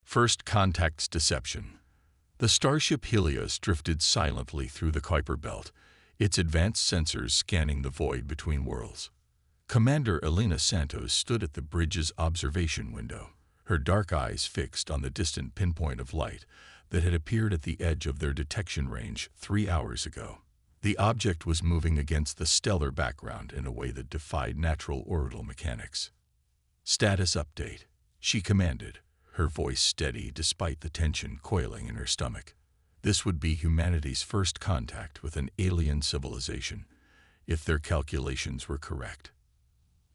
First Contact's Deception. The starship Helios drifted silently through the Kuiper Belt, its advanced sensors scanning the void between worlds. Commander Elena Santos stood at the bridge's observation window, her dark eyes fixed on the distant pinpoint of light that had appeared at the edge of their detection range 3 hours ago. The object was moving against the stellar background in a way that defied natural orbital mechanics. "Status update," she commanded, her voice steady despite the tension coiling in her stomach. This would be humanity's first contact with an alien civilization, if their calculations were correct.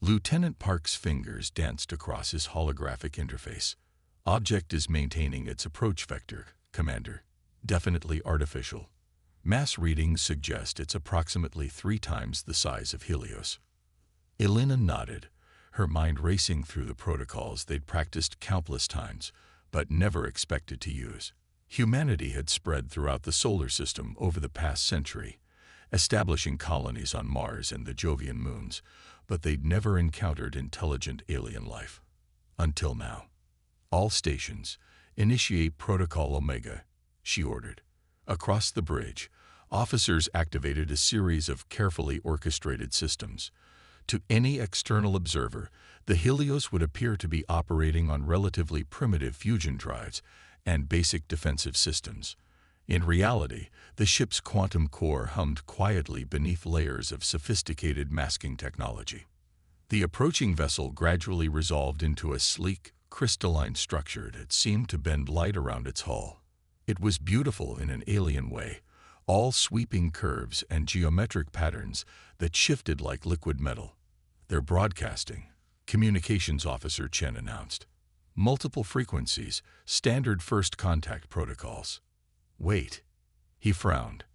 Lieutenant Park's fingers danced across his holographic interface. "Object is maintaining its approach vector, Commander. Definitely artificial. Mass readings suggest it's approximately 3 times the size of Helios." Elena nodded, her mind racing through the protocols they'd practiced countless times, but never expected to use. Humanity had spread throughout the solar system over the past century, establishing colonies on Mars and the Jovian moons, but they'd never encountered intelligent alien life. Until now. "All stations, initiate Protocol Omega," she ordered. Across the bridge, officers activated a series of carefully orchestrated systems. To any external observer, the Helios would appear to be operating on relatively primitive fusion drives and basic defensive systems. In reality, the ship's quantum core hummed quietly beneath layers of sophisticated masking technology. The approaching vessel gradually resolved into a sleek, crystalline structure that seemed to bend light around its hull. It was beautiful in an alien way, all sweeping curves and geometric patterns that shifted like liquid metal. "They're broadcasting," Communications Officer Chen announced. "Multiple frequencies, standard first contact protocols." "Wait." He frowned.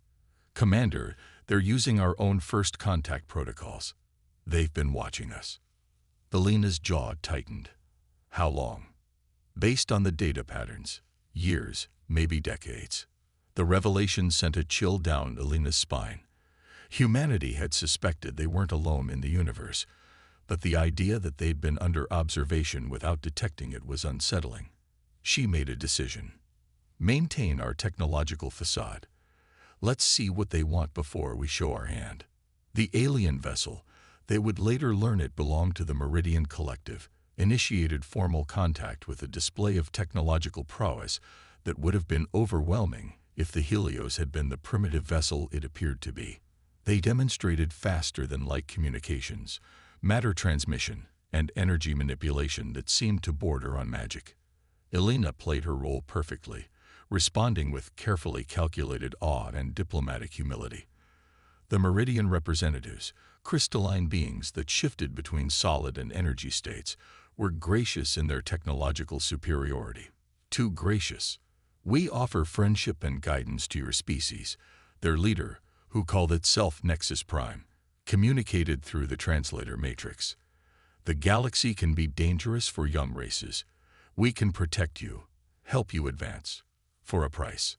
"Commander, they're using our own first contact protocols. They've been watching us." Elena's jaw tightened. "How long?" "Based on the data patterns, years, maybe decades." The revelation sent a chill down Elena's spine. Humanity had suspected they weren't alone in the universe, but the idea that they'd been under observation without detecting it was unsettling. She made a decision. "Maintain our technological facade. Let's see what they want before we show our hand." The alien vessel, they would later learn it belonged to the Meridian Collective, initiated formal contact with a display of technological prowess that would have been overwhelming if the Helios had been the primitive vessel it appeared to be. They demonstrated faster-than-light communications, matter transmission, and energy manipulation that seemed to border on magic. Elena played her role perfectly, responding with carefully calculated awe and diplomatic humility. The Meridian representatives, crystalline beings that shifted between solid and energy states, were gracious in their technological superiority. Too gracious. "We offer friendship and guidance to your species," their leader, who called itself Nexus Prime, communicated through the translator matrix. "The galaxy can be dangerous for young races. We can protect you, help you advance, for a price."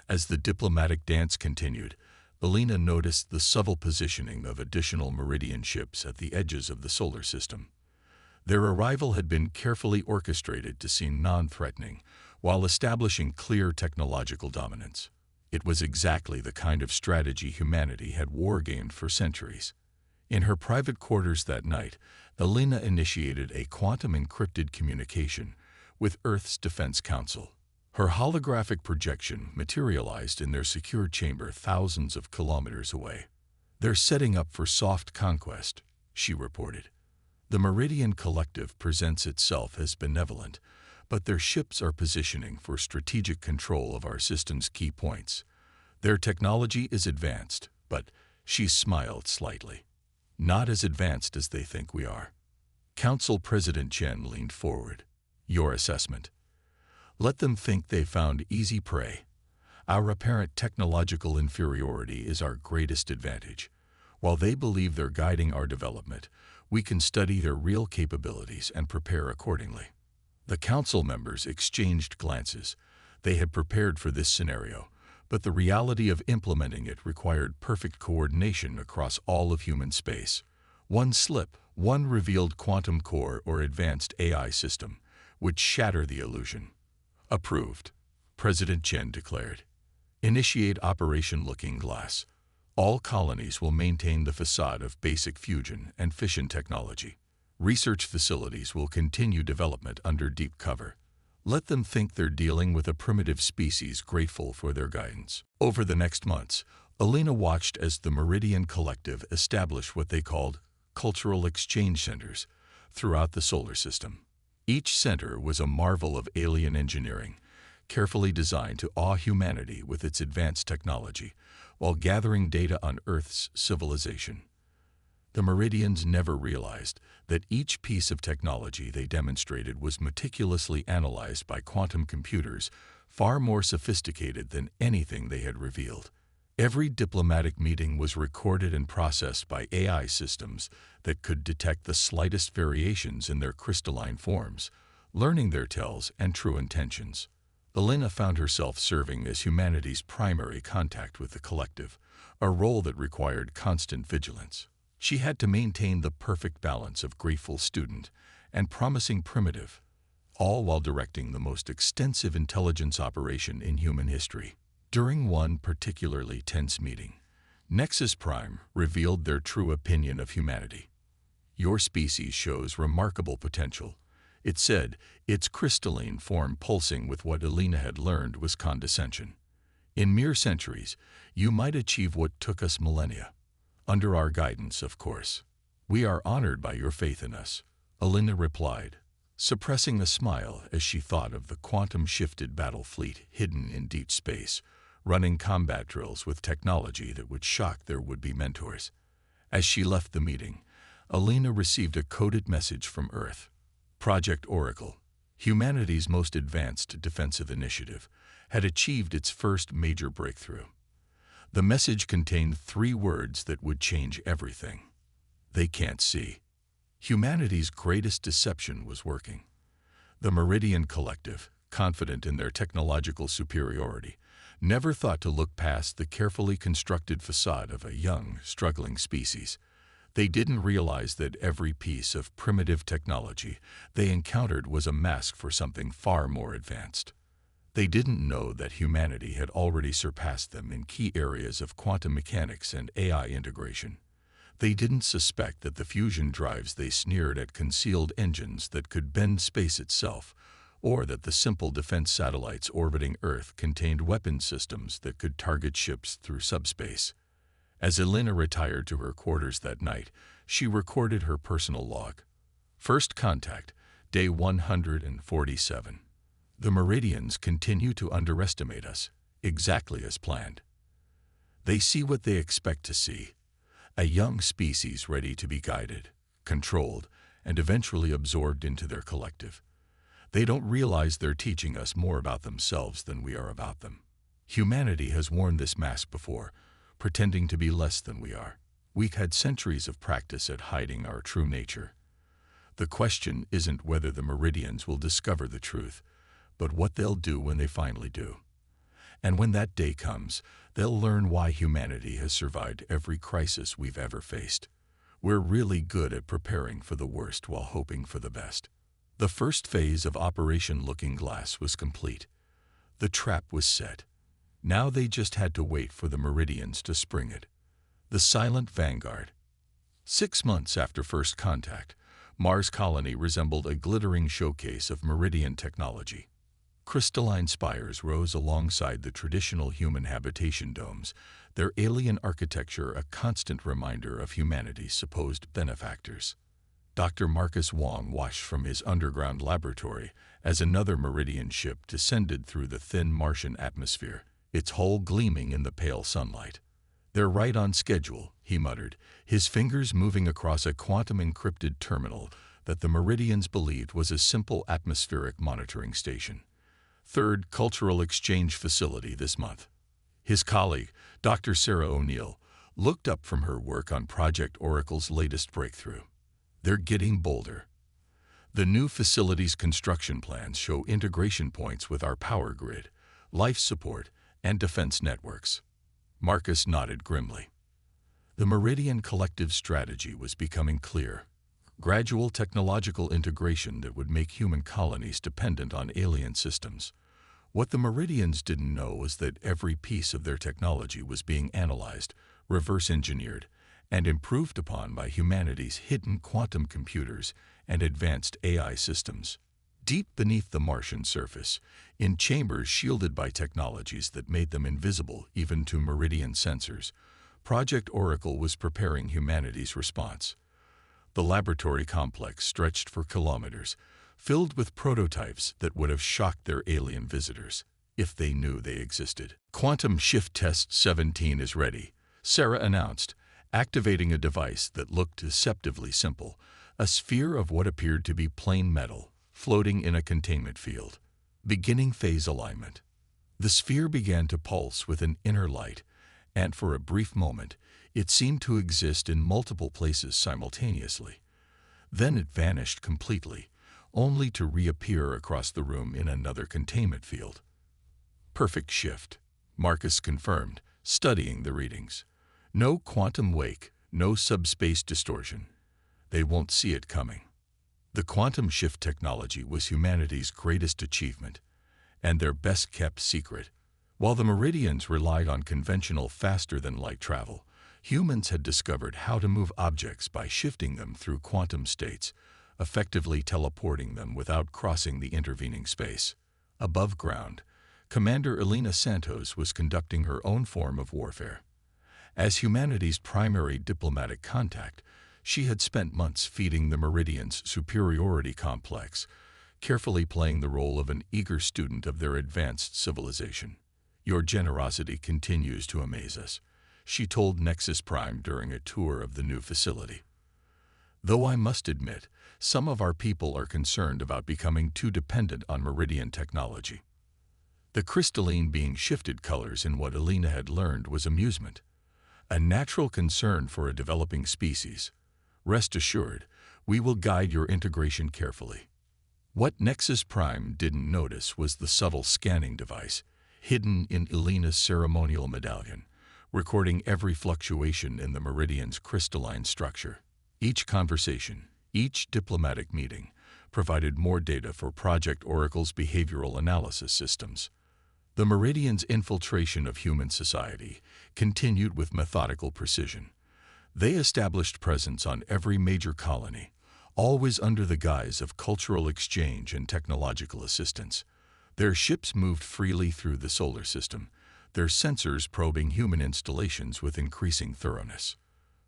As the diplomatic dance continued, Elena noticed the subtle positioning of additional Meridian ships at the edges of the solar system. Their arrival had been carefully orchestrated to seem non-threatening, while establishing clear technological dominance. It was exactly the kind of strategy humanity had wargamed for centuries. In her private quarters that night, Elena initiated a quantum-encrypted communication with Earth's Defense Council. Her holographic projection materialized in their secure chamber thousands of kilometers away. "They're setting up for soft conquest," she reported. "The Meridian Collective presents itself as benevolent, but their ships are positioning for strategic control of our system's key points. Their technology is advanced, but," she smiled slightly, "not as advanced as they think we are." Council President Chen leaned forward. "Your assessment?" "Let them think they found easy prey. Our apparent technological inferiority is our greatest advantage. While they believe they're guiding our development, we can study their real capabilities and prepare accordingly." The council members exchanged glances. They had prepared for this scenario, but the reality of implementing it required perfect coordination across all of human space. One slip, one revealed quantum core or advanced AI system, would shatter the illusion. Approved, President Chen declared. Initiate Operation Looking Glass. All colonies will maintain the facade of basic fusion and fission technology. Research facilities will continue development under deep cover. Let them think they're dealing with a primitive species grateful for their guidance. Over the next months, Alina watched as the Meridian Collective established what they called cultural exchange centers throughout the solar system. Each center was a marvel of alien engineering, carefully designed to awe humanity with its advanced technology, while gathering data on Earth's civilization. The Meridians never realized that each piece of technology they demonstrated was meticulously analyzed by quantum computers far more sophisticated than anything they had revealed. Every diplomatic meeting was recorded and processed by AI systems that could detect the slightest variations in their crystalline forms, learning their tells and true intentions. Alina found herself serving as humanity's primary contact with the collective, a role that required constant vigilance. She had to maintain the perfect balance of grateful student and promising primitive, all while directing the most extensive intelligence operation in human history. During one particularly tense meeting, Nexus Prime revealed their true opinion of humanity. Your species shows remarkable potential, it said, its crystalline form pulsing with what Alina had learned was condescension. In mere centuries, you might achieve what took us millennia. Under our guidance, of course. We are honored by your faith in us, Alina replied, suppressing a smile as she thought of the quantum-shifted battle fleet hidden in deep space, running combat drills with technology that would shock their would-be mentors. As she left the meeting, Alina received a coded message from Earth. Project Oracle, humanity's most advanced defensive initiative, had achieved its first major breakthrough. The message contained 3 words that would change everything. They can't see. Humanity's greatest deception was working. The Meridian Collective, confident in their technological superiority, never thought to look past the carefully constructed facade of a young, struggling species. They didn't realize that every piece of primitive technology they encountered was a mask for something far more advanced. They didn't know that humanity had already surpassed them in key areas of quantum mechanics and AI integration. They didn't suspect that the fusion drives they sneered at concealed engines that could bend space itself, or that the simple defense satellites orbiting Earth contained weapon systems that could target ships through subspace. As Alina retired to her quarters that night, she recorded her personal log. First contact, day 147. The Meridians continue to underestimate us, exactly as planned. They see what they expect to see, a young species ready to be guided, controlled, and eventually absorbed into their collective. They don't realize they're teaching us more about themselves than we are about them. Humanity has worn this mask before, pretending to be less than we are. We've had centuries of practice at hiding our true nature. The question isn't whether the Meridians will discover the truth, but what they'll do when they finally do. And when that day comes, they'll learn why humanity has survived every crisis we've ever faced. We're really good at preparing for the worst while hoping for the best. The first phase of Operation Looking Glass was complete. The trap was set. Now they just had to wait for the Meridians to spring it. The silent vanguard. 6 months after first contact, Mars colony resembled a glittering showcase of Meridian technology. Crystalline spires rose alongside the traditional human habitation domes, their alien architecture a constant reminder of humanity's supposed benefactors. Dr. Marcus Wong watched from his underground laboratory as another Meridian ship descended through the thin Martian atmosphere, its hull gleaming in the pale sunlight. "They're right on schedule," he muttered, his fingers moving across a quantum-encrypted terminal that the Meridians believed was a simple atmospheric monitoring station. Third cultural exchange facility this month. His colleague, Dr. Sarah O'Neill, looked up from her work on Project Oracle's latest breakthrough. They're getting bolder. The new facility's construction plans show integration points with our power grid, life support, and defense networks. Marcus nodded grimly. The Meridian Collective strategy was becoming clear. Gradual technological integration that would make human colonies dependent on alien systems, What the Meridians didn't know was that every piece of their technology was being analyzed, reverse-engineered, and improved upon by humanity's hidden quantum computers and advanced AI systems. Deep beneath the Martian surface, in chambers shielded by technologies that made them invisible even to Meridian sensors, Project Oracle was preparing humanity's response. The laboratory complex stretched for kilometers, filled with prototypes that would have shocked their alien visitors if they knew they existed. Quantum Shift Test 17 is ready, Sarah announced, activating a device that looked deceptively simple, a sphere of what appeared to be plain metal, floating in a containment field. Beginning phase alignment. The sphere began to pulse with an inner light, and for a brief moment, it seemed to exist in multiple places simultaneously. Then it vanished completely, only to reappear across the room in another containment field. Perfect shift, Marcus confirmed, studying the readings. No quantum wake, no subspace distortion. They won't see it coming. The quantum shift technology was humanity's greatest achievement, and their best-kept secret. While the Meridians relied on conventional faster-than-light travel, humans had discovered how to move objects by shifting them through quantum states, effectively teleporting them without crossing the intervening space. Above ground, Commander Elena Santos was conducting her own form of warfare. As humanity's primary diplomatic contact, she had spent months feeding the Meridians' superiority complex, carefully playing the role of an eager student of their advanced civilization. "Your generosity continues to amaze us," she told Nexus Prime during a tour of the new facility. "Though I must admit, some of our people are concerned about becoming too dependent on Meridian technology." The crystalline being shifted colors in what Elena had learned was amusement, a natural concern for a developing species. "Rest assured, we will guide your integration carefully." What Nexus Prime didn't notice was the subtle scanning device, hidden in Elena's ceremonial medallion, recording every fluctuation in the Meridian's crystalline structure. Each conversation, each diplomatic meeting, provided more data for Project Oracle's behavioral analysis systems. The Meridian's infiltration of human society continued with methodical precision. They established presence on every major colony, always under the guise of cultural exchange and technological assistance. Their ships moved freely through the solar system, their sensors probing human installations with increasing thoroughness.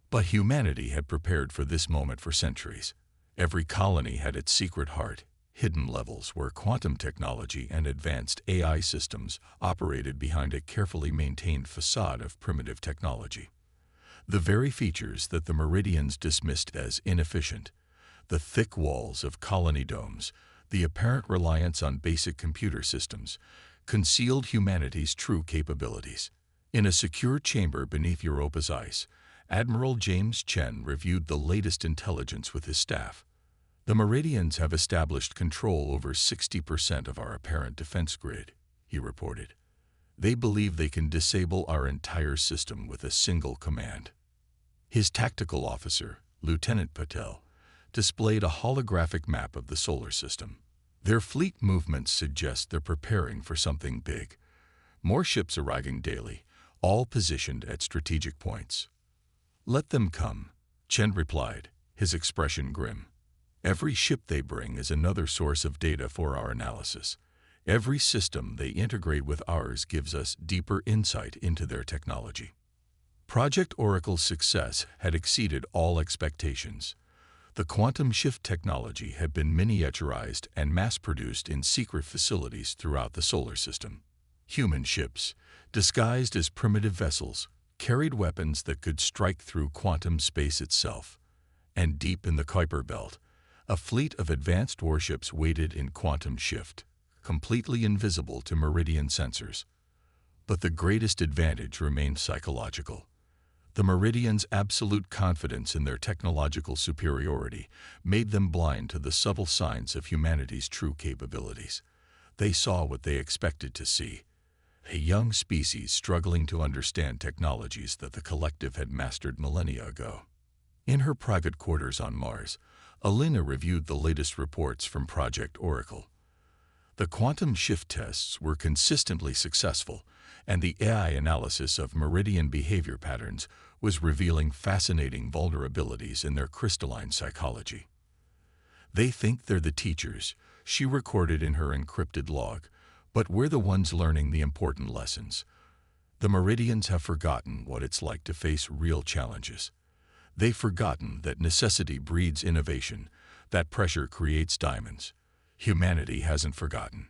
But humanity had prepared for this moment for centuries. Every colony had its secret heart, hidden levels where quantum technology and advanced AI systems operated behind a carefully maintained facade of primitive technology. The very features that the Meridians dismissed as inefficient, the thick walls of colony domes, the apparent reliance on basic computer systems, concealed humanity's true capabilities. In a secure chamber beneath Europa's ice, Admiral James Chen reviewed the latest intelligence with his staff. "The Meridians have established control over 60% of our apparent defense grid," he reported. "They believe they can disable our entire system with a single command." His tactical officer, Lieutenant Patel, displayed a holographic map of the solar system. "Their fleet movements suggest they're preparing for something big. More ships arriving daily, all positioned at strategic points." "Let them come," Chen replied, his expression grim. "Every ship they bring is another source of data for our analysis. Every system they integrate with ours gives us deeper insight into their technology." Project Oracle's success had exceeded all expectations. The quantum shift technology had been miniaturized and mass-produced in secret facilities throughout the solar system. Human ships, disguised as primitive vessels, carried weapons that could strike through quantum space itself. And deep in the Kuiper Belt, a fleet of advanced warships waited in quantum shift, completely invisible to Meridian sensors. But the greatest advantage remained psychological. The Meridians' absolute confidence in their technological superiority made them blind to the subtle signs of humanity's true capabilities. They saw what they expected to see: a young species struggling to understand technologies that the collective had mastered millennia ago. In her private quarters on Mars, Elena reviewed the latest reports from Project Oracle. The quantum shift tests were consistently successful, and the AI analysis of meridian behavior patterns was revealing fascinating vulnerabilities in their crystalline psychology. "They think they're the teachers," she recorded in her encrypted log, "but we're the ones learning the important lessons. The meridians have forgotten what it's like to face real challenges. They've forgotten that necessity breeds innovation, that pressure creates diamonds. Humanity hasn't forgotten.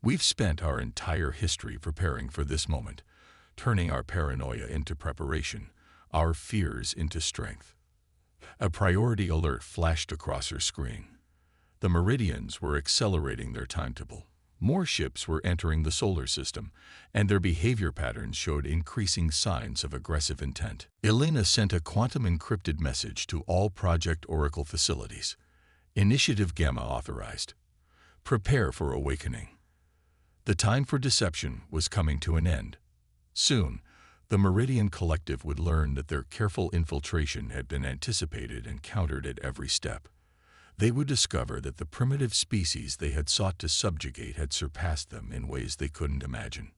We've spent our entire history preparing for this moment, turning our paranoia into preparation, our fears into strength." A priority alert flashed across her screen. The meridians were accelerating their timetable. More ships were entering the solar system, and their behavior patterns showed increasing signs of aggressive intent. Elena sent a quantum-encrypted message to all Project Oracle facilities. "Initiative Gamma authorized. Prepare for awakening." The time for deception was coming to an end. Soon, the Meridian Collective would learn that their careful infiltration had been anticipated and countered at every step. They would discover that the primitive species they had sought to subjugate had surpassed them in ways they couldn't imagine.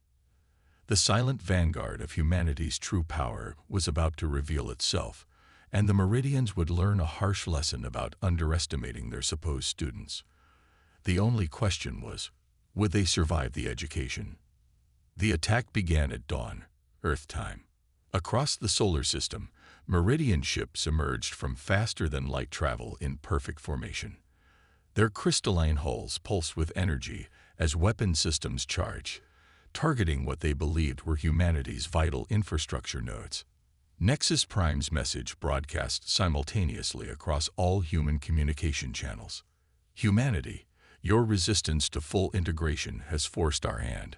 The silent vanguard of humanity's true power was about to reveal itself, and the Meridians would learn a harsh lesson about underestimating their supposed students. The only question was, would they survive the education? The attack began at dawn, Earth time. Across the solar system, Meridian ships emerged from faster-than-light travel in perfect formation. Their crystalline hulls pulsed with energy as weapon systems charged, targeting what they believed were humanity's vital infrastructure nodes. Nexus Prime's message broadcast simultaneously across all human communication channels. "Humanity, your resistance to full integration has forced our hand.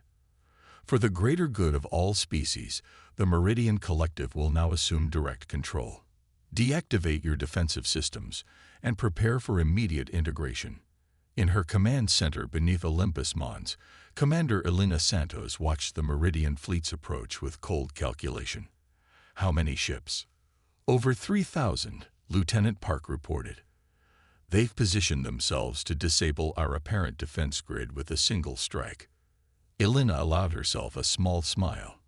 For the greater good of all species, the Meridian Collective will now assume direct control. Deactivate your defensive systems and prepare for immediate integration." In her command center beneath Olympus Mons, Commander Elena Santos watched the Meridian fleets approach with cold calculation. "How many ships?" "Over 3,000, Lieutenant Park reported. They've positioned themselves to disable our apparent defense grid with a single strike." Elena allowed herself a small smile.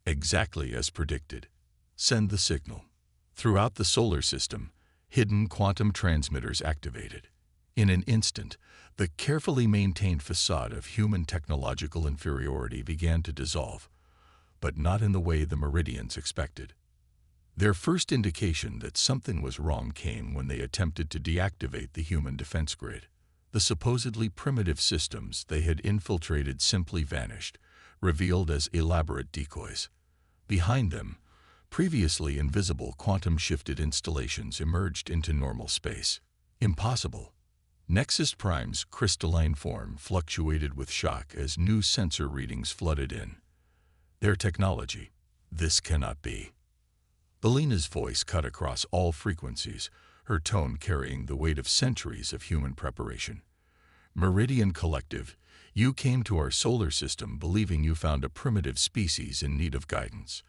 "Exactly as predicted. Send the signal." Throughout the solar system, hidden quantum transmitters activated. In an instant, the carefully maintained facade of human technological inferiority began to dissolve, but not in the way the Meridians expected. Their first indication that something was wrong came when they attempted to deactivate the human defense grid. The supposedly primitive systems they had infiltrated simply vanished, revealed as elaborate decoys. Behind them, previously invisible quantum-shifted installations emerged into normal space. Impossible. Nexus Prime's crystalline form fluctuated with shock as new sensor readings flooded in. "Their technology. This cannot be." Elena's voice cut across all frequencies, her tone carrying the weight of centuries of human preparation. "Meridian Collective, you came to our solar system believing you found a primitive species in need of guidance.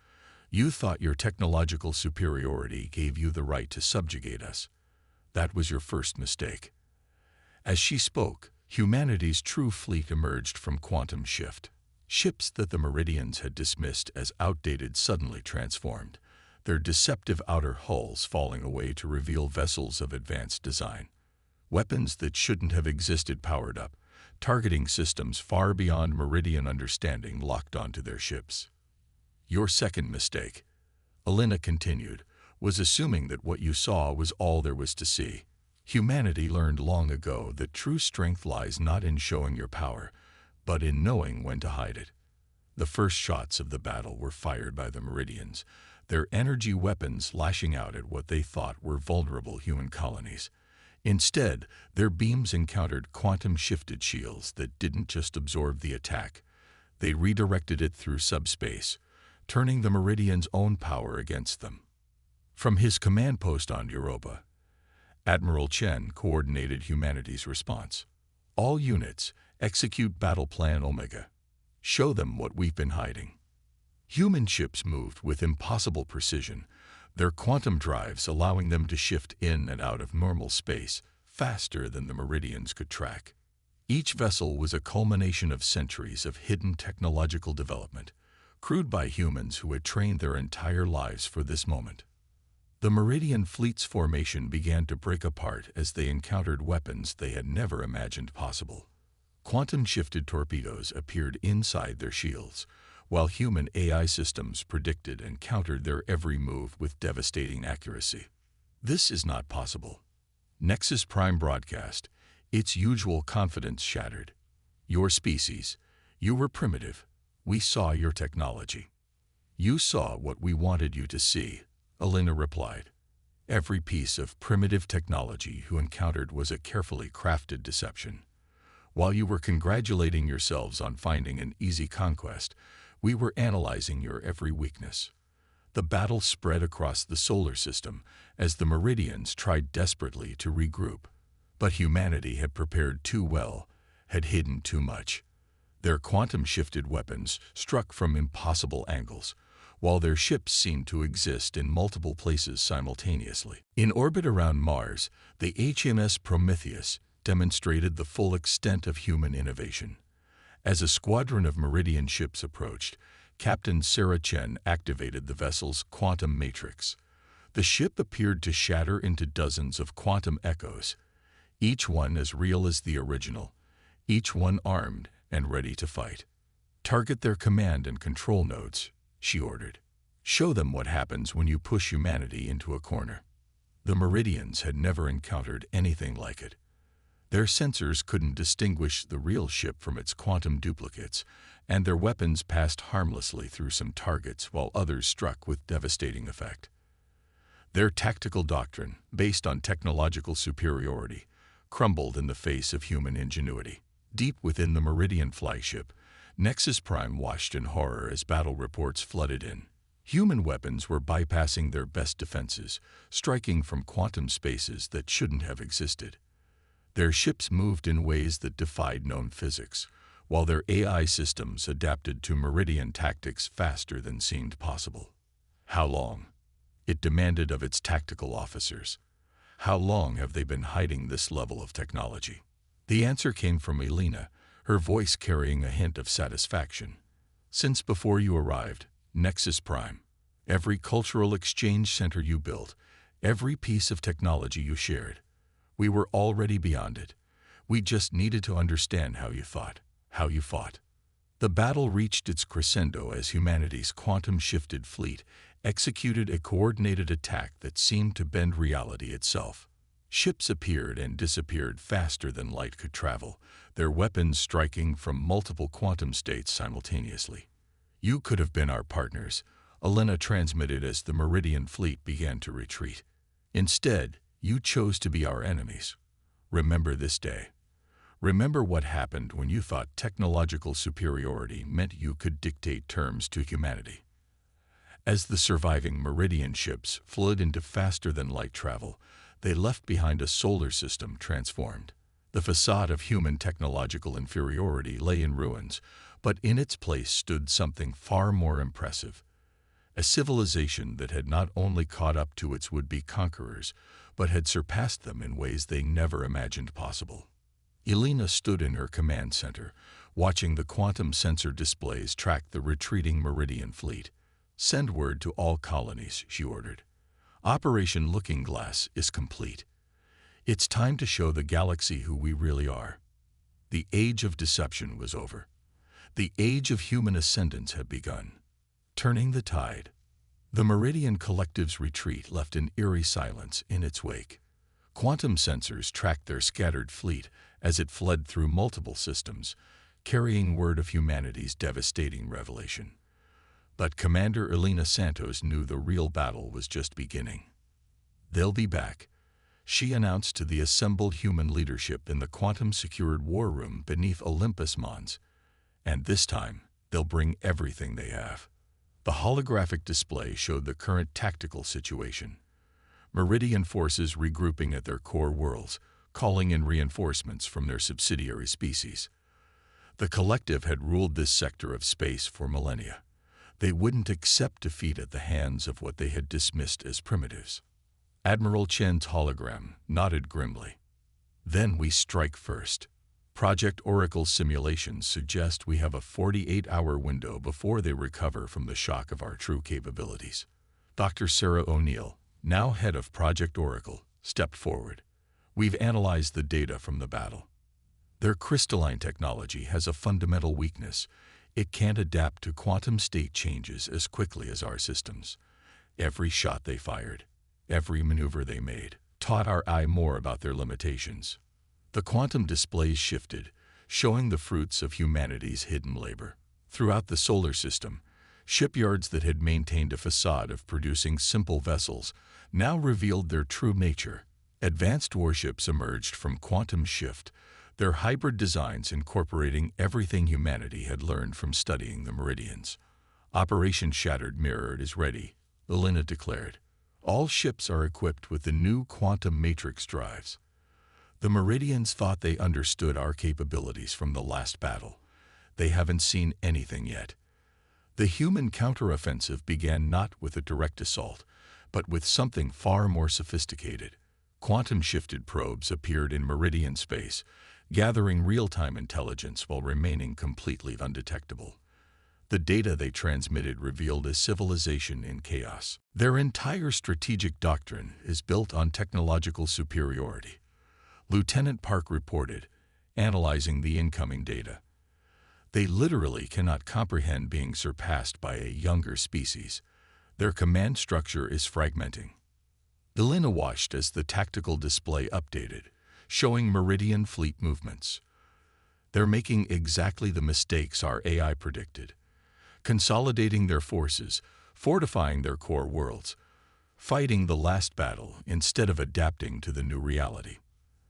You thought your technological superiority gave you the right to subjugate us. That was your first mistake." As she spoke, humanity's true fleet emerged from quantum shift. Ships that the Meridians had dismissed as outdated suddenly transformed, their deceptive outer hulls falling away to reveal vessels of advanced design. Weapons that shouldn't have existed powered up, targeting systems far beyond Meridian understanding locked onto their ships. "Your second mistake," Elena continued, "was assuming that what you saw was all there was to see. Humanity learned long ago that true strength lies not in showing your power, but in knowing when to hide it." The first shots of the battle were fired by the Meridians, their energy weapons lashing out at what they thought were vulnerable human colonies. Instead, their beams encountered quantum-shifted shields that didn't just absorb the attack. They redirected it through subspace, turning the Meridians' own power against them. From his command post on Europa, Admiral Chen coordinated humanity's response. "All units, execute Battle Plan Omega. Show them what we've been hiding." Human ships moved with impossible precision, their quantum drives allowing them to shift in and out of normal space faster than the Meridians could track. Each vessel was a culmination of centuries of hidden technological development, crewed by humans who had trained their entire lives for this moment. The Meridian Fleet's formation began to break apart as they encountered weapons they had never imagined possible. Quantum-shifted torpedoes appeared inside their shields, while human AI systems predicted and countered their every move with devastating accuracy. This is not possible. Nexus Prime broadcast, its usual confidence shattered. Your species, you were primitive. We saw your technology. You saw what we wanted you to see, Elena replied. Every piece of primitive technology you encountered was a carefully crafted deception. While you were congratulating yourselves on finding an easy conquest, we were analyzing your every weakness. The battle spread across the solar system as the Meridians tried desperately to regroup. But humanity had prepared too well, had hidden too much. Their quantum-shifted weapons struck from impossible angles, while their ships seemed to exist in multiple places simultaneously. In orbit around Mars, the HMS Prometheus demonstrated the full extent of human innovation. As a squadron of Meridian ships approached, Captain Sarah Chen activated the vessel's quantum matrix. The ship appeared to shatter into dozens of quantum echoes, each one as real as the original, each one armed and ready to fight. Target their command and control nodes, she ordered. Show them what happens when you push humanity into a corner. The Meridians had never encountered anything like it. Their sensors couldn't distinguish the real ship from its quantum duplicates, and their weapons passed harmlessly through some targets while others struck with devastating effect. Their tactical doctrine, based on technological superiority, crumbled in the face of human ingenuity. Deep within the Meridian flagship, Nexus Prime watched in horror as battle reports flooded in. Human weapons were bypassing their best defenses, striking from quantum spaces that shouldn't have existed. Their ships moved in ways that defied known physics, while their AI systems adapted to Meridian tactics faster than seemed possible. How long? It demanded of its tactical officers. How long have they been hiding this level of technology? The answer came from Elena, her voice carrying a hint of satisfaction. Since before you arrived, Nexus Prime, every cultural exchange center you built, every piece of technology you shared, we were already beyond it. We just needed to understand how you thought, how you fought. The battle reached its crescendo as humanity's quantum-shifted fleet executed a coordinated attack that seemed to bend reality itself. Ships appeared and disappeared faster than light could travel, their weapons striking from multiple quantum states simultaneously. You could have been our partners, Elena transmitted as the Meridian fleet began to retreat. Instead, you chose to be our enemies. Remember this day. Remember what happened when you thought technological superiority meant you could dictate terms to humanity. As the surviving Meridian ships flowed into faster-than-light travel, they left behind a solar system transformed. The facade of human technological inferiority lay in ruins, but in its place stood something far more impressive. A civilization that had not only caught up to its would-be conquerors, but had surpassed them in ways they never imagined possible. Elena stood in her command center, watching the quantum sensor displays track the retreating Meridian fleet. Send word to all colonies, she ordered. Operation Looking Glass is complete. It's time to show the galaxy who we really are. The age of deception was over. The age of human ascendance had begun. Turning the tide. The Meridian Collective's retreat left an eerie silence in its wake. Quantum sensors tracked their scattered fleet as it fled through multiple systems, carrying word of humanity's devastating revelation. But Commander Elena Santos knew the real battle was just beginning. They'll be back, she announced to the assembled human leadership in the quantum-secured war room beneath Olympus Mons. And this time, they'll bring everything they have. The holographic display showed the current tactical situation. Meridian forces regrouping at their core worlds, calling in reinforcements from their subsidiary species. The Collective had ruled this sector of space for millennia. They wouldn't accept defeat at the hands of what they had dismissed as primitives. Admiral Chen's hologram nodded grimly. Then we strike first. Project Oracle's simulations suggest we have a 48-hour window before they recover from the shock of our true capabilities. Dr. Sarah O'Neill, now head of Project Oracle, stepped forward. We've analyzed the data from the battle. Their crystalline technology has a fundamental weakness. It can't adapt to quantum state changes as quickly as our systems. Every shot they fired, every maneuver they made, taught our eye more about their limitations. The quantum displays shifted, showing the fruits of humanity's hidden labor. Throughout the solar system, shipyards that had maintained a facade of producing simple vessels now revealed their true nature. Advanced warships emerged from quantum shift, their hybrid designs incorporating everything humanity had learned from studying the meridians. Operation Shattered Mirror is ready, Elena declared. All ships are equipped with the new quantum matrix drives. The Meridians thought they understood our capabilities from the last battle. They haven't seen anything yet. The human counteroffensive began not with a direct assault, but with something far more sophisticated. Quantum-shifted probes appeared in Meridian space, gathering real-time intelligence while remaining completely undetectable. The data they transmitted revealed a civilization in chaos. Their entire strategic doctrine is built on technological superiority. Lieutenant Park reported, analyzing the incoming data. They literally cannot comprehend being surpassed by a younger species. Their command structure is fragmenting. Elena watched as the tactical display updated, showing Meridian fleet movements. They're making exactly the mistakes our AI predicted. Consolidating their forces, fortifying their core worlds, fighting the last battle instead of adapting to the new reality.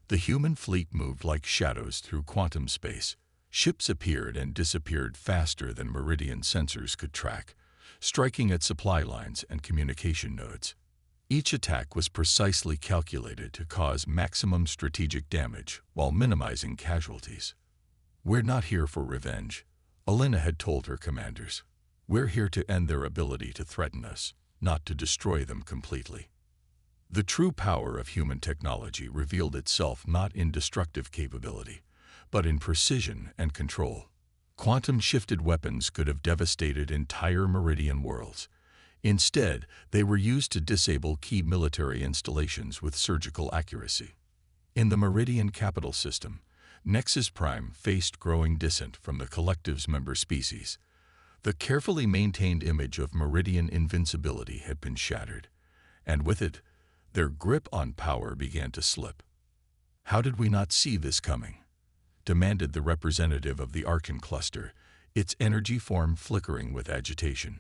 The human fleet moved like shadows through quantum space. Ships appeared and disappeared faster than Meridian sensors could track, striking at supply lines and communication nodes. Each attack was precisely calculated to cause maximum strategic damage while minimizing casualties. "We're not here for revenge," Elena had told her commanders. "We're here to end their ability to threaten us, not to destroy them completely." The true power of human technology revealed itself not in destructive capability, but in precision and control. Quantum-shifted weapons could have devastated entire Meridian worlds. Instead, they were used to disable key military installations with surgical accuracy. In the Meridian capital system, Nexus Prime faced growing dissent from the collective's member species. The carefully maintained image of Meridian invincibility had been shattered, and with it, their grip on power began to slip. "How did we not see this coming?" demanded the representative of the Archon cluster, its energy form flickering with agitation.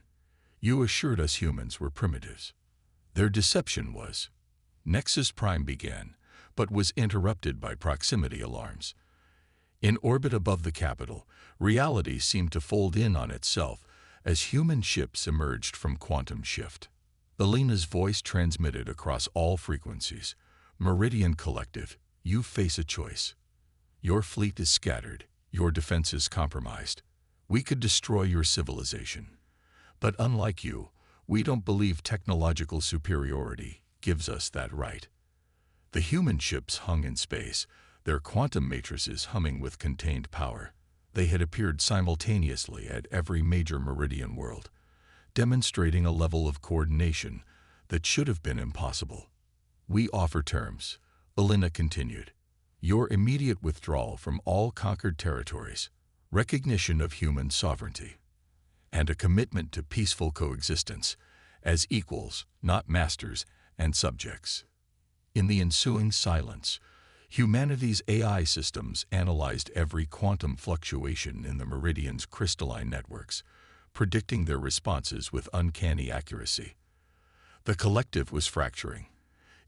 "You assured us humans were primitives." Their deception was. Nexus Prime began, but was interrupted by proximity alarms. In orbit above the capital, reality seemed to fold in on itself as human ships emerged from quantum shift. Elena's voice transmitted across all frequencies. "Meridian Collective, you face a choice. Your fleet is scattered, your defenses compromised. We could destroy your civilization. But unlike you, we don't believe technological superiority gives us that right." The human ships hung in space, their quantum matrices humming with contained power. They had appeared simultaneously at every major Meridian world, demonstrating a level of coordination that should have been impossible. "We offer terms," Elena continued. "Your immediate withdrawal from all conquered territories, recognition of human sovereignty, and a commitment to peaceful coexistence as equals, not masters and subjects." In the ensuing silence, humanity's AI systems analyzed every quantum fluctuation in the Meridian's crystalline networks, predicting their responses with uncanny accuracy. The collective was fracturing,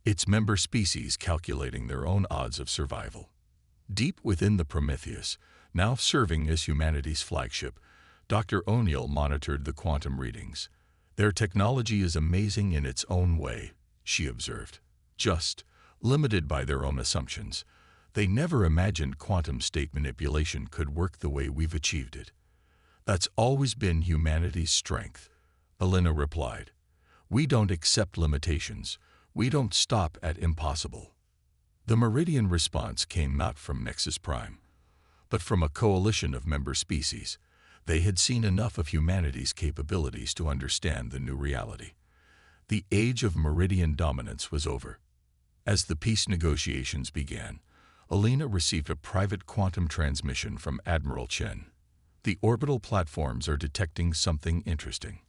its member species calculating their own odds of survival. Deep within the Prometheus, now serving as humanity's flagship, Dr. O'Neill monitored the quantum readings. "Their technology is amazing in its own way," she observed. "Just, limited by their own assumptions. They never imagined quantum state manipulation could work the way we've achieved it." "That's always been humanity's strength," Elena replied. "We don't accept limitations. We don't stop at impossible." The Meridian response came not from Nexus Prime. but from a coalition of member species. They had seen enough of humanity's capabilities to understand the new reality. The age of meridian dominance was over. As the peace negotiations began, Alina received a private quantum transmission from Admiral Chen. The orbital platforms are detecting something interesting.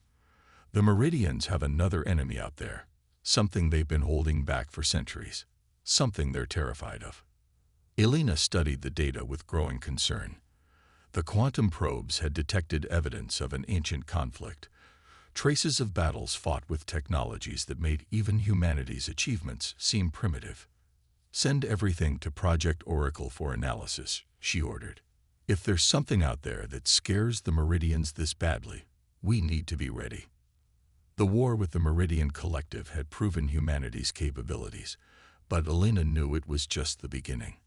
The Meridians have another enemy out there, something they've been holding back for centuries, something they're terrified of. Alina studied the data with growing concern. The quantum probes had detected evidence of an ancient conflict, traces of battles fought with technologies that made even humanity's achievements seem primitive. "Send everything to Project Oracle for analysis," she ordered. "If there's something out there that scares the Meridians this badly, we need to be ready." The war with the Meridian Collective had proven humanity's capabilities, but Alina knew it was just the beginning.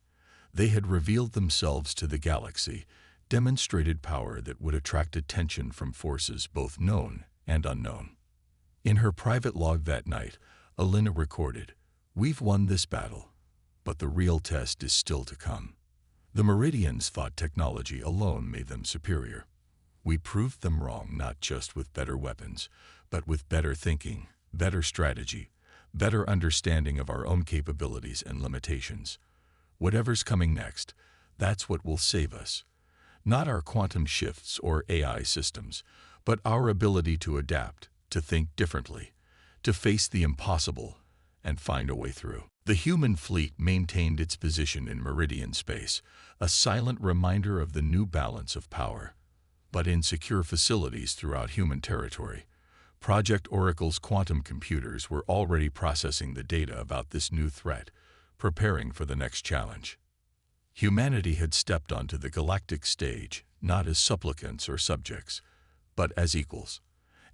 They had revealed themselves to the galaxy, demonstrated power that would attract attention from forces both known and unknown. In her private log that night, Alina recorded, "We've won this battle, but the real test is still to come. The Meridians thought technology alone made them superior. We proved them wrong not just with better weapons, but with better thinking, better strategy, better understanding of our own capabilities and limitations. Whatever's coming next, that's what will save us. Not our quantum shifts or AI systems, but our ability to adapt, to think differently, to face the impossible, and find a way through." The human fleet maintained its position in Meridian space, a silent reminder of the new balance of power. But in secure facilities throughout human territory, Project Oracle's quantum computers were already processing the data about this new threat, preparing for the next challenge. Humanity had stepped onto the galactic stage, not as supplicants or subjects, but as equals.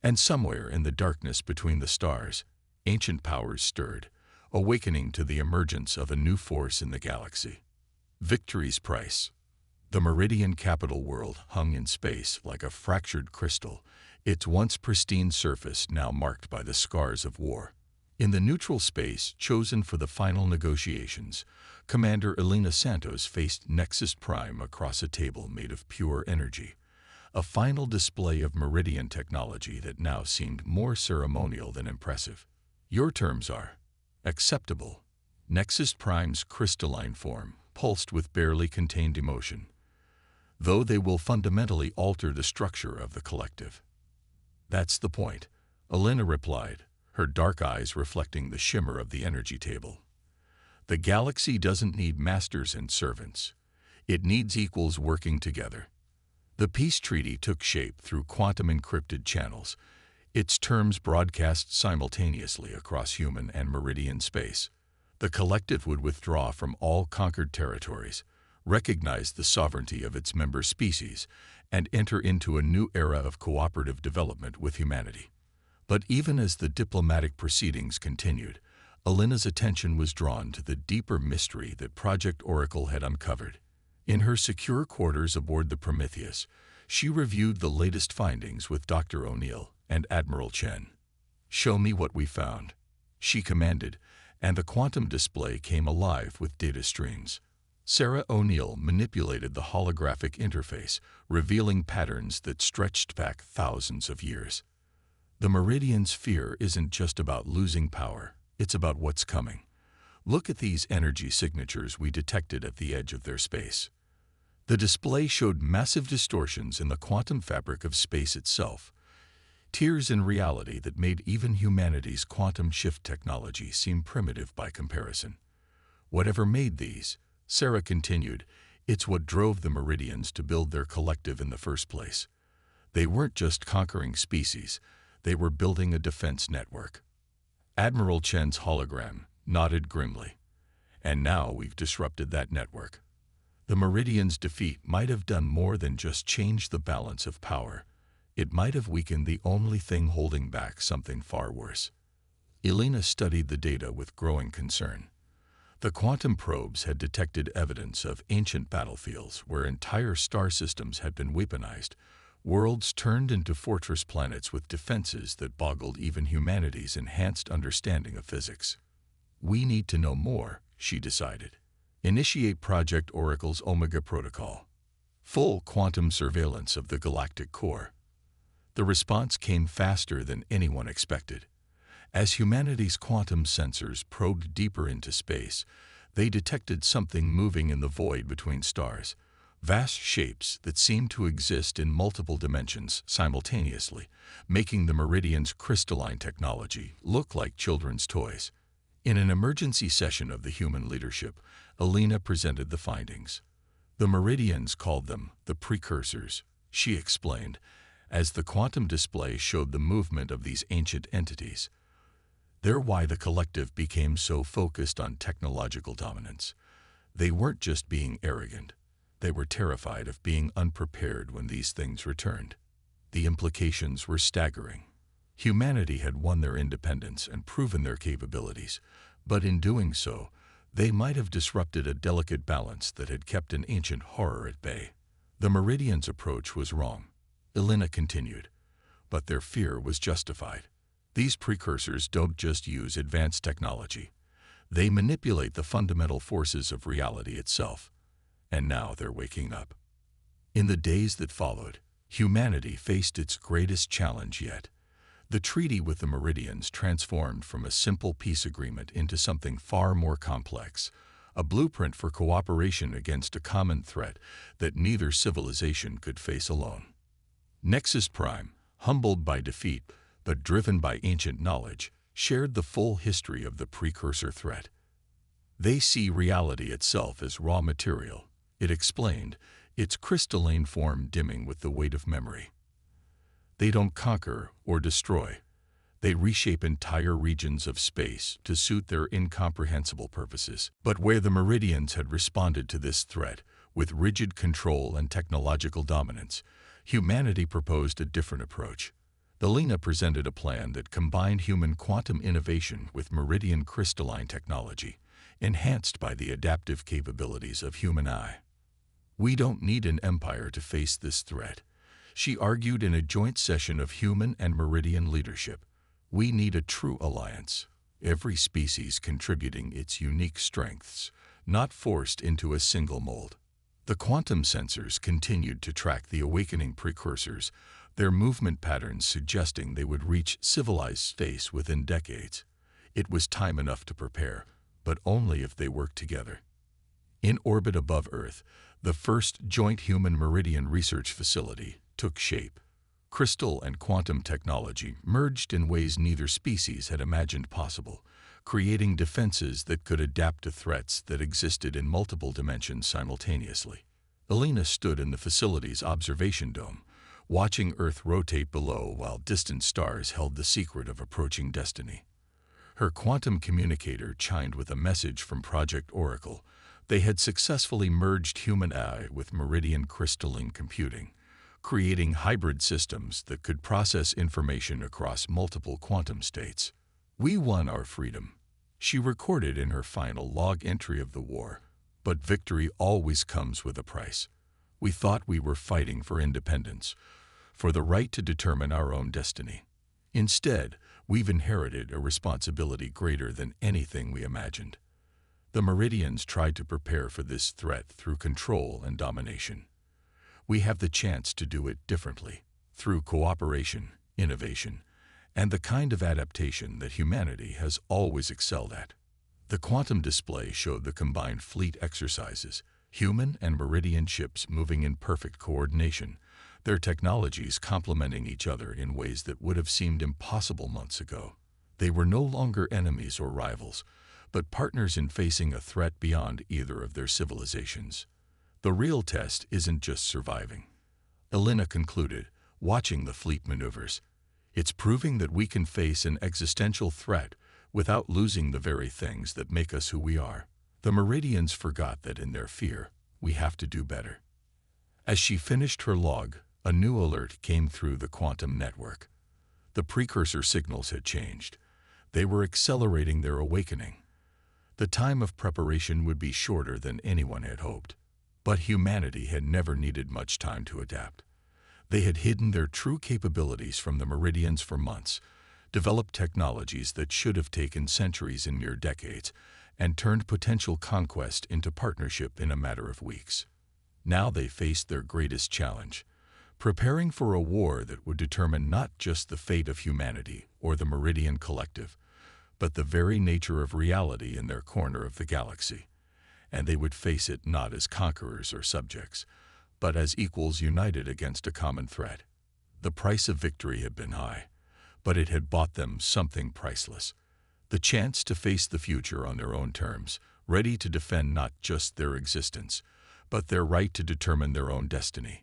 And somewhere in the darkness between the stars, ancient powers stirred, awakening to the emergence of a new force in the galaxy. Victory's price. The Meridian capital world hung in space like a fractured crystal, its once pristine surface now marked by the scars of war. In the neutral space chosen for the final negotiations, Commander Alina Santos faced Nexus Prime across a table made of pure energy, a final display of Meridian technology that now seemed more ceremonial than impressive. "Your terms are acceptable." Nexus Prime's crystalline form pulsed with barely contained emotion, "though they will fundamentally alter the structure of the collective." "That's the point," Alina replied, her dark eyes reflecting the shimmer of the energy table. "The galaxy doesn't need masters and servants. It needs equals working together." The peace treaty took shape through quantum-encrypted channels, its terms broadcast simultaneously across human and Meridian space. The collective would withdraw from all conquered territories, recognize the sovereignty of its member species, and enter into a new era of cooperative development with humanity. But even as the diplomatic proceedings continued, Alina's attention was drawn to the deeper mystery that Project Oracle had uncovered. In her secure quarters aboard the Prometheus, she reviewed the latest findings with Dr. O'Neill and Admiral Chen. "Show me what we found," she commanded, and the quantum display came alive with data streams. Sarah O'Neill manipulated the holographic interface, revealing patterns that stretched back thousands of years. The Meridians' fear isn't just about losing power, it's about what's coming. Look at these energy signatures we detected at the edge of their space. The display showed massive distortions in the quantum fabric of space itself, tears in reality that made even humanity's quantum shift technology seem primitive by comparison. "Whatever made these," Sarah continued, "it's what drove the Meridians to build their collective in the first place. They weren't just conquering species, they were building a defense network." Admiral Chen's hologram nodded grimly. "And now we've disrupted that network." The Meridians' defeat might have done more than just change the balance of power. It might have weakened the only thing holding back something far worse. Alina studied the data with growing concern. The quantum probes had detected evidence of ancient battlefields where entire star systems had been weaponized, worlds turned into fortress planets with defenses that boggled even humanity's enhanced understanding of physics. "We need to know more," she decided. "Initiate Project Oracle's Omega Protocol." full quantum surveillance of the galactic core. The response came faster than anyone expected. As humanity's quantum sensors probed deeper into space, they detected something moving in the void between stars, vast shapes that seemed to exist in multiple dimensions simultaneously, making the Meridian's crystalline technology look like children's toys. In an emergency session of the human leadership, Alina presented the findings. The Meridians called them the precursors, she explained, as the quantum display showed the movement of these ancient entities. They're why the collective became so focused on technological dominance. They weren't just being arrogant. They were terrified of being unprepared when these things returned. The implications were staggering. Humanity had won their independence and proven their capabilities, but in doing so, they might have disrupted a delicate balance that had kept an ancient horror at bay. The Meridians' approach was wrong, Elena continued, but their fear was justified. These precursors don't just use advanced technology. They manipulate the fundamental forces of reality itself. And now they're waking up. In the days that followed, humanity faced its greatest challenge yet. The treaty with the Meridians transformed from a simple peace agreement into something far more complex, a blueprint for cooperation against a common threat that neither civilization could face alone. Nexus Prime, humbled by defeat but driven by ancient knowledge, shared the full history of the precursor threat. They see reality itself as raw material, it explained, its crystalline form dimming with the weight of memory. They don't conquer or destroy. They reshape entire regions of space to suit their incomprehensible purposes. But where the Meridians had responded to this threat with rigid control and technological dominance, humanity proposed a different approach. Alina presented a plan that combined human quantum innovation with Meridian crystalline technology, enhanced by the adaptive capabilities of human eye. We don't need an empire to face this threat, she argued in a joint session of human and Meridian leadership. We need a true alliance, every species contributing its unique strengths, not forced into a single mold. The quantum sensors continued to track the awakening precursors, their movement patterns suggesting they would reach civilized space within decades. It was time enough to prepare, but only if they worked together. In orbit above Earth, the first joint human Meridian research facility took shape. Crystal and quantum technology merged in ways neither species had imagined possible, creating defenses that could adapt to threats that existed in multiple dimensions simultaneously. Alina stood in the facility's observation dome, watching Earth rotate below while distant stars held the secret of approaching destiny. Her quantum communicator chimed with a message from Project Oracle. They had successfully merged human eye with Meridian crystalline computing, creating hybrid systems that could process information across multiple quantum states. We won our freedom, she recorded in her final log entry of the war. But victory always comes with a price. We thought we were fighting for independence, for the right to determine our own destiny. Instead, we've inherited a responsibility greater than anything we imagined. The Meridians tried to prepare for this threat through control and domination. We have the chance to do it differently, through cooperation, innovation, and the kind of adaptation that humanity has always excelled at. The quantum display showed the combined fleet exercises, human and Meridian ships moving in perfect coordination, their technologies complementing each other in ways that would have seemed impossible months ago. They were no longer enemies or rivals, but partners in facing a threat beyond either of their civilizations. The real test isn't just surviving, Elena concluded, watching the fleet maneuvers. It's proving that we can face an existential threat without losing the very things that make us who we are. The Meridians forgot that in their fear, we have to do better. As she finished her log, a new alert came through the quantum network. The precursor signals had changed. They were accelerating their awakening. The time of preparation would be shorter than anyone had hoped. But humanity had never needed much time to adapt. They had hidden their true capabilities from the Meridians for months, developed technologies that should have taken centuries and mere decades, and turned potential conquest into partnership in a matter of weeks. Now they faced their greatest challenge, preparing for a war that would determine not just the fate of humanity or the Meridian Collective, but the very nature of reality in their corner of the galaxy. And they would face it not as conquerors or subjects, but as equals united against a common threat. The price of victory had been high, but it had bought them something priceless: the chance to face the future on their own terms, ready to defend not just their existence, but their right to determine their own destiny.